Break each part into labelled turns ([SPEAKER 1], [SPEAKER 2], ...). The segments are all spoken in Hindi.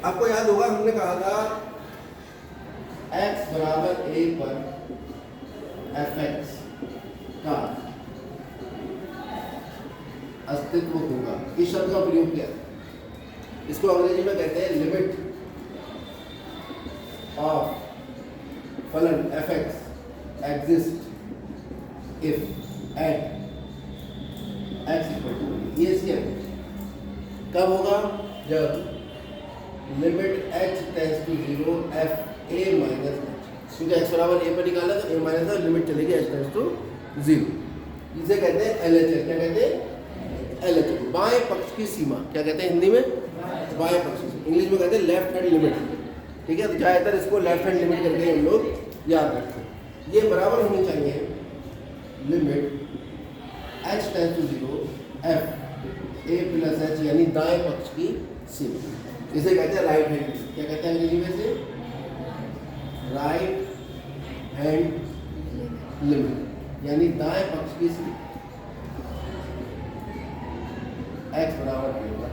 [SPEAKER 1] आपको याद होगा हमने कहा था x बराबर a पर fx का अस्तित्व होगा, इस शब्द का प्रयोग किया। इसको अंग्रेजी में कहते हैं लिमिट ऑफ फलन fx exist if at x equal to, ये इसकी कब होगा, जब limit h tends to 0 f a minus h, क्योंकि x बराबर a पर निकाला तो a माइनस है, लिमिट चलेगी h टेंड्स टू 0। इसे कहते हैं LHS। क्या कहते हैं? LHS, बाएं पक्ष की सीमा। क्या कहते हैं हिंदी में? बाएं पक्ष की, इंग्लिश में कहते हैं लेफ्ट हैंड लिमिट। ठीक है, तो ज़्यादातर इसको लेफ्ट हैंड लिमिट करके हम लोग याद रखते हैं। ये बराबर होनी चाहिए limit h tends to 0 f a plus h, यानी दाएं पक्ष की सीमा। इसे कहते हैं राइट हैंड। क्या कहते हैं अंग्रेजी में से? राइट हैंड लिमिट, यानी दाएं पक्ष की सीमा। x बराबर होगा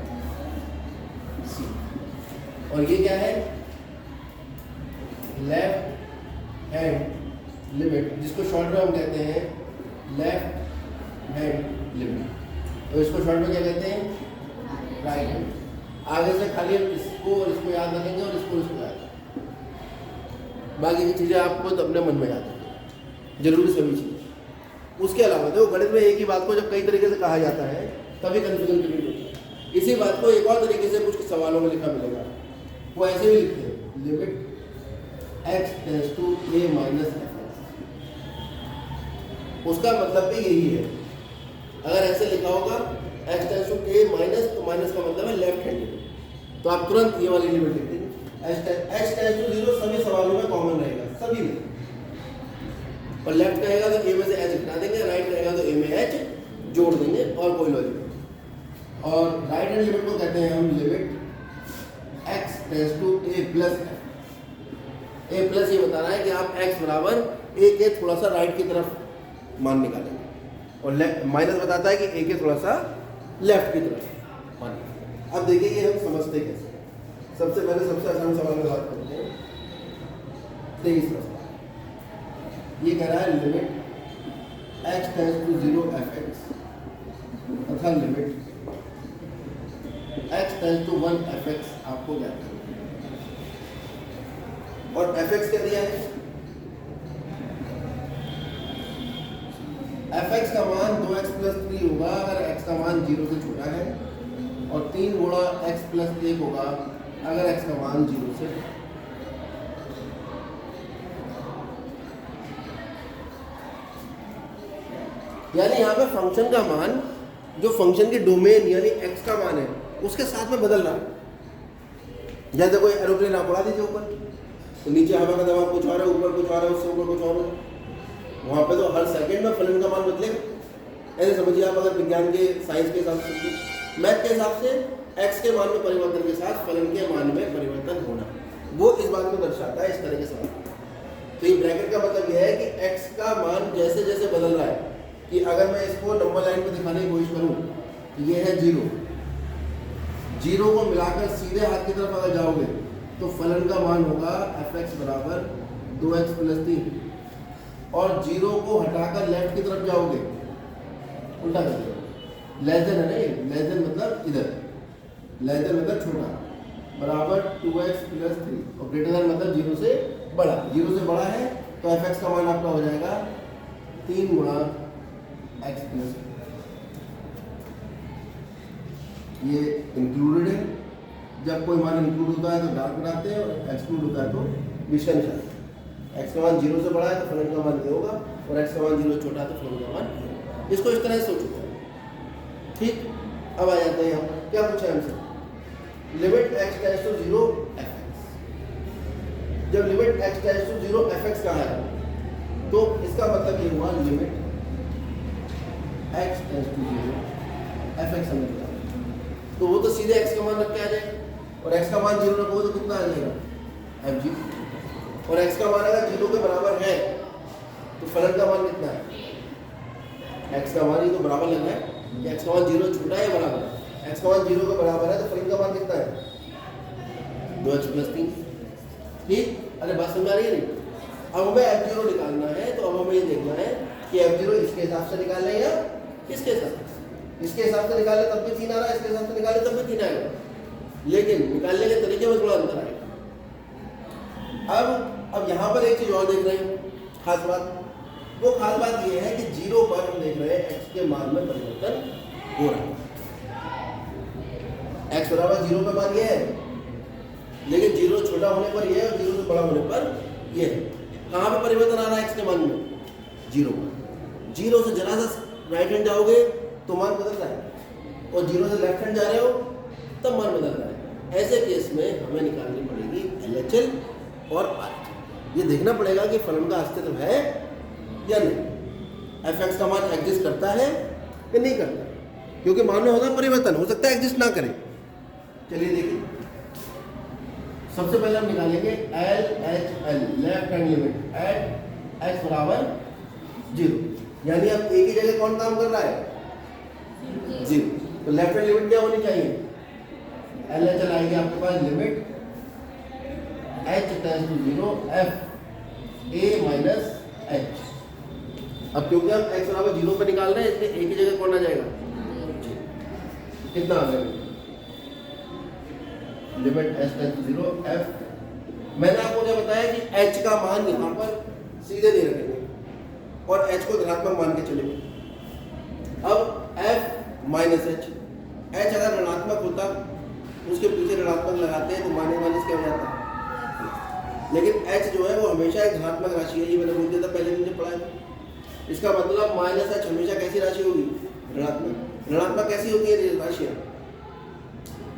[SPEAKER 1] c, और ये क्या है? लेफ्ट हैंड लिमिट, जिसको शॉर्ट में हम कहते हैं लेफ्ट हैंड लिमिट। तो इसको शॉर्ट में क्या कहते हैं? Right hand. आगे से खाली हम इसको और इसको याद रखेंगे और इसको याद रखेंगे, बाकी की चीज़ें आपको तो अपने मन में याद रखेंगे, जरूरी सभी चीज़ें। उसके अलावा देखो, गणित में एक ही बात को जब कई तरीके से कहा जाता है तभी कन्फ्यूजन क्रिएट होता है। इसी बात को एक और तरीके से कुछ सवालों में लिखा मिलेगा, वो ऐसे भी लिखते हैं limit x tends to a minus fx। उसका मतलब भी यही है। अगर ऐसे लिखा होगा x tends to a minus, तो माइनस का मतलब है लेफ्ट हैंड लिमिट, तो आप तुरंत ये वाली लिमिट लिख देंगे। x टेंड्स टू 0 सभी सवालों में कॉमन रहेगा, सभी में। और लेफ्ट कहेगा तो a में से h घटा देंगे, राइट कहेगा तो a में h जोड़ देंगे, और कोई लॉजिक नहीं। और राइट हैंड लिमिट को कहते हैं हम limit x tends to a plus f। a plus ये बता रहा है कि आप x बराबर a के थोड़ा सा राइट की तरफ मान निकालेंगे, और माइनस बताता है कि a के थोड़ा सा लेफ्ट की तरफ मान निकालेंगे। अब देखिए ये हम समझते कैसे। सबसे पहले सबसे आसान सवाल में बात करते हैं। 23वां सवाल, ये कह रहा है limit x tends to 0 fx तथा limit x tends to 1 fx आपको ज्ञात करना है। और fx क्या दिया है? fx का मान 2x प्लस 3 होगा अगर x का मान 0 से छोटा है, और 3 गुणा x प्लस 1 होगा अगर x का मान 0 से। यानी यहाँ पे फंक्शन का मान, जो फंक्शन के डोमेन यानी x का मान है, उसके साथ में बदल रहा है। जैसे कोई एरोप्लेन आप उड़ा दीजिए ऊपर, तो नीचे हवा का दबाव कुछ और है, ऊपर कुछ और है, उससे ऊपर कुछ और है, वहाँ पे तो हर सेकंड में फलन का मान बदलेगा। ऐसे समझिए आप, अगर विज्ञान के साइंस के हिसाब से, मैथ के हिसाब से x के मान में परिवर्तन के साथ फलन के मान में परिवर्तन होना, वो इस बात को दर्शाता है इस तरह के सवाल। तो ये ब्रैकेट का मतलब यह है कि x का मान जैसे जैसे बदल रहा है, कि अगर मैं इसको नंबर लाइन पे दिखाने की कोशिश करूं तो ये है 0, 0 को मिलाकर सीधे हाथ की तरफ अगर जाओगे तो फलन का मान होगा fx बराबर 2x प्लस 3, और 0 को हटाकर लेफ्ट की तरफ जाओगे, उल्टा कर दो, लेस देन है ना, ये लेस देन मतलब इधर, लेस देन मतलब छोटा, बराबर 2x प्लस 3, और ग्रेटर देन मतलब 0 से बड़ा। 0 से बड़ा है तो fx का मान आपका हो जाएगा 3 गुणा x प्लस, ये इंक्लूडेड है। जब कोई मान इंक्लूड होता है तो डार्क बनाते हैं, और एक्सक्लूड होता है तो विषय निशान। x का मान 0 से बड़ा है तो फलन का मान ये होगा, और x का मान 0 से छोटा है तो फलन का मान ये होगा। इसको इस तरह से सोचो। ठीक, अब आ जाते हैं यहाँ क्या पूछा है हमसे, limit x tends to 0 fx। जब limit x tends to 0 fx का है तो इसका मतलब ये हुआ limit x tends to 0 fx हमें मिला, तो वो तो सीधे x का मान रख के आ जाएगा, और x का मान 0 रखोगे तो कितना आ जाएगा fg, और x का मान अगर 0 के बराबर है तो फलन का मान कितना है, x का मान ही तो बराबर लगना है कि x का मान 0 छोटा है या बराबर है। x का मान 0 के बराबर है तो फलन का मान कितना है 2x प्लस 3। ठीक, अरे बात समझ आ रही है नहीं? अब हमें f0 निकालना है, तो अब हमें ये देखना है कि f0 इसके हिसाब से निकालना है या इसके हिसाब से। इसके हिसाब से निकाले तब भी 3 आ रहा है, इसके हिसाब से निकाले तब भी 3 आएगा, लेकिन निकालने के तरीके में थोड़ा अंतर आएगा। अब यहाँ पर एक चीज और देख रहे हैं, खास बात। वो खास बात ये है कि 0 पर हम देख रहे हैं x के मान में परिवर्तन हो रहा है। x बराबर 0 पे मान ये है, लेकिन 0 छोटा होने पर ये है और 0 से बड़ा होने पर ये है। कहाँ पे परिवर्तन आ रहा है x के मान में? 0 पर। 0 से जरा सा राइट हैंड जाओगे तो मान बदल रहा है, और 0 से लेफ्ट हैंड जा रहे हो तब मान बदल रहा है। ऐसे केस में हमें निकालनी पड़ेगी LHL और R। ये देखना पड़ेगा कि फलन का अस्तित्व है या नहीं, fx का मान एग्जिस्ट करता है या नहीं करता, क्योंकि मान में होगा परिवर्तन, हो सकता है एग्जिस्ट ना करे। चलिए देखिए, सबसे पहले हम निकालेंगे LHL, left hand limit at x बराबर 0, यानी अब एक ही जगह कौन काम कर रहा है? 0। तो लेफ्ट हैंड लिमिट क्या होनी चाहिए? LHL आएगी आपके पास limit h tends to 0 f a minus h। अब क्योंकि हम x बराबर 0 पे निकाल रहे हैं, इसलिए एक ही जगह कौन आ जाएगा? कितना आ जाएगा? Limit h tends to 0 f। मैंने आपको क्या बताया कि h का मान यहाँ पर सीधे नहीं रखेंगे और h को धनात्मक मान के चलेंगे। अब f माइनस h, h अगर ऋणात्मक होता उसके पीछे ऋणात्मक लगाते हैं तो माइनस माइनस क्या हो जाता है, लेकिन h जो है वो हमेशा एक धनात्मक राशि है। ये मैंने बोल दिया था पहले मैंने पढ़ा है। इसका मतलब माइनस h हमेशा कैसी राशि होगी? ऋणात्मक। ऋणात्मक कैसी होती है राशियाँ?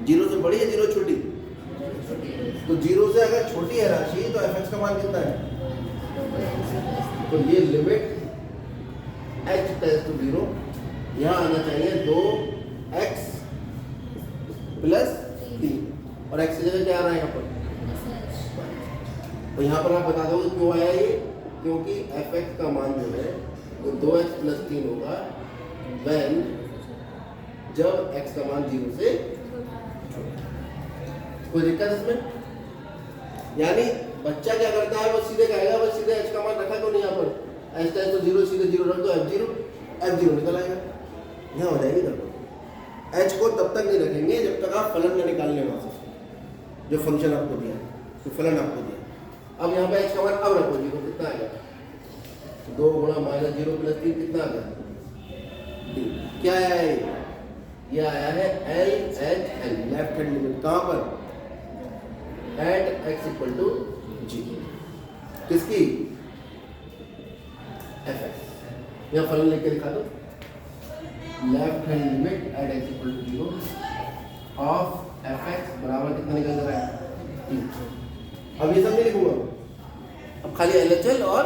[SPEAKER 1] 0 से बड़ी है 0 छोटी? तो 0 से अगर छोटी है राशि तो fx का मान कितना है? तो ये लिमिट h टेंड्स टू 0 यहाँ आना चाहिए 2x प्लस 3, और x की जगह क्या आ रहा है यहाँ पर? तो यहाँ पर आप बता दो क्यों आया ये, क्योंकि fx का मान जो है वो 2x प्लस 3 होगा when जब x का मान 0 से छोटा। कोई दिक्कत इसमें? यानी बच्चा क्या करता है, वो सीधे कहेगा बस सीधे h का मान रखा क्यों नहीं यहाँ पर? h टेंड्स टू 0, सीधे 0 रख दो, f0 निकल आएगा, यहाँ हो जाएगी गड़बड़। h को तब तक नहीं रखेंगे जब तक आप फलन न निकालने वहाँ से, जो फंक्शन आपको दिया है, तो फलन आपको दिया। अब यहाँ पे h का मान अब रखो 0, कितना आएगा? 2 गुणा माइनस 0 प्लस 3 कितना आ गया? 3। क्या आया है? ये आया है LHL, लेफ्ट हैंड लिमिट। कहाँ पर? At x equal to 0। किसकी? fx। यहाँ फलन लिख के दिखा दो, left hand limit at x equal to 0 of fx बराबर कितना निकल रहा है? 3। अब ये सब नहीं लिखूंगा, अब खाली LHL और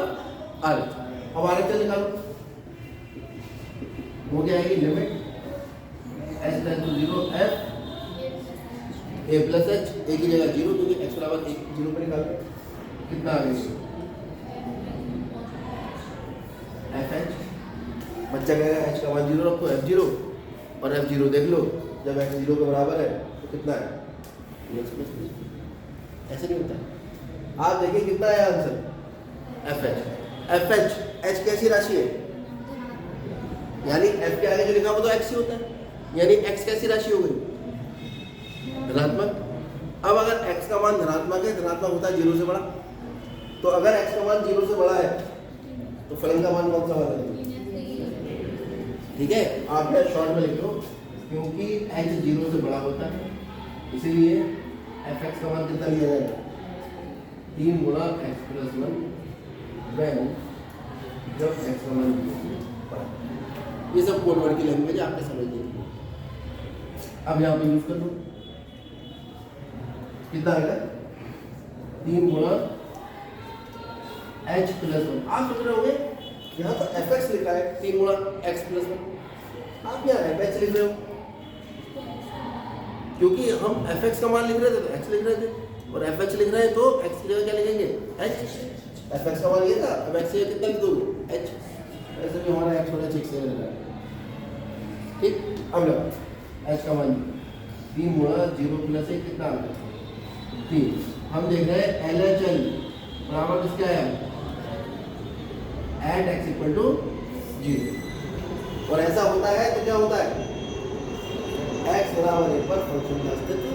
[SPEAKER 1] RH। अब RHL निकालो, वो क्या आएगी? Limit h tends to 0 f a plus h, एक ही जगह 0 क्योंकि x बराबर 1 0 पर निकालो, कितना आ गया? fh। बच्चा कहेगा h का मान 0 रखो, f0 और f0 देख लो, जब x 0 के बराबर है तो कितना है? ऐसे नहीं होता। आप देखिए कितना है आंसर? fh। h कैसी राशि है? यानी f के आगे जो लिखा वो तो x ही होता है, यानी x कैसी राशि हो गई? धनात्मक। अब अगर x का मान धनात्मक है, धनात्मक होता है 0 से बड़ा, तो अगर x का मान 0 से बड़ा है तो फलन का मान कौन सा वाला है? ठीक है, आप यहाँ शॉर्ट में लिख लो, क्योंकि h 0 से बड़ा होता है इसीलिए fx का मान कितना लिया जाएगा? 3 गुणा x प्लस 1 when जब x का मान 0 से बड़ा। ये सब कोड वर्ड की लैंग्वेज आपने समझ ली। अब यहाँ पे यूज कर लो, कितना आएगा? 3 गुणा h प्लस 1। आप सोच रहे होंगे यहाँ तो fx लिखा है 3 गुणा x प्लस 1, आप यहाँ fh लिख रहे हो, क्योंकि हम fx का मान लिख रहे थे तो x लिख रहे थे, और fh लिख रहे हैं तो x की जगह क्या लिखेंगे? h। fx का मान ये था, अब x से कितना लिख दोगे? h। ऐसे भी हमारा x होना ठीक से लग रहा है। ठीक, अब लो h का मान 3 गुणा 0 प्लस 1 कितना आ गया? 3। हम देख रहे हैं LHL बराबर किसका है, एट x इक्वल टू 0। और ऐसा होता है तो क्या होता है, x बराबर 1 पर फंक्शन का अस्तित्व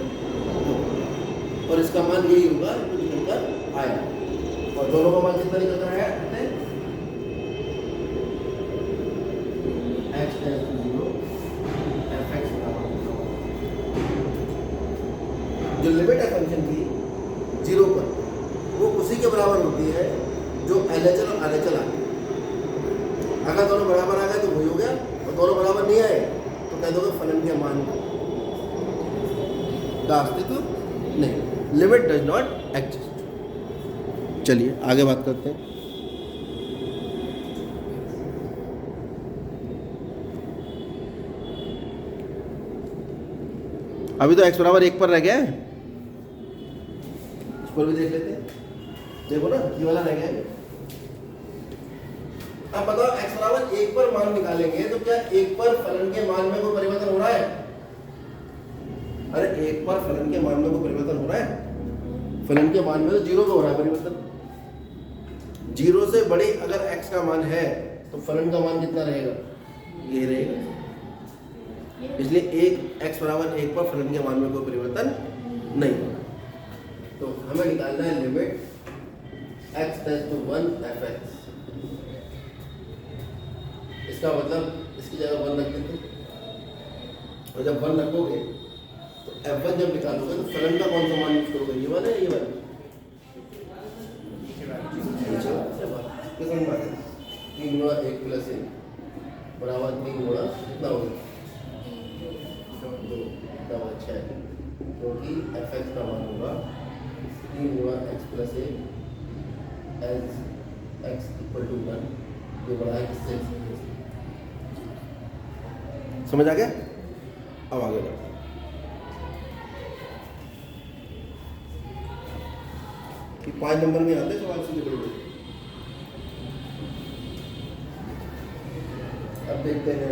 [SPEAKER 1] होगा और इसका मान यही होगा जो निकल कर आया। और दोनों का मान कितना निकल कर आया, x टेंड्स टू 0 fx बराबर, जो लिमिट है फंक्शन की 0 पर वो उसी के बराबर होती है जो LHL और RHL आती है। अगर दोनों बराबर आ गए तो वही हो गया, और दोनों बराबर नहीं आए तो कह दोगे फलन के मान का अस्तित्व नहीं, लिमिट डज नॉट एग्जिस्ट। चलिए आगे बात करते हैं। अभी तो x बराबर 1 पर रह गया है, इस पर भी देख लेते हैं। देखो ना ये वाला रह गया है। अब बताओ x बराबर 1 पर मान निकालेंगे तो क्या 1 पर फलन के मान में कोई परिवर्तन हो रहा है? अरे 1 पर फलन के मान में कोई परिवर्तन हो रहा है? फलन के मान में तो 0 का हो रहा है परिवर्तन। 0 से बड़े अगर x का मान है तो फलन का मान कितना रहेगा, ये रहेगा। इसलिए x बराबर 1 पर फलन के मान में कोई परिवर्तन नहीं होगा। तो हमें निकालना है limit x tends to 1 fx। इसका मतलब इसकी जगह 1 रख देते, और जब 1 रखोगे तो f1 जब निकालोगे तो फलन का कौन सा मान यूज करोगे, ये वाला है ये वाला? कितना बात है, 3 गुणा 1 प्लस 1 बराबर 3 गुणा कितना होगा, 2 दवा 6, क्योंकि fx का मान होगा 3 गुणा x plus 1 as x equal to 1, जो बड़ा है किससे, समझ आ गया? अब आगे बढ़ो। कि 5 नंबर में आते सवाल सीधे बड़े। अब देखते हैं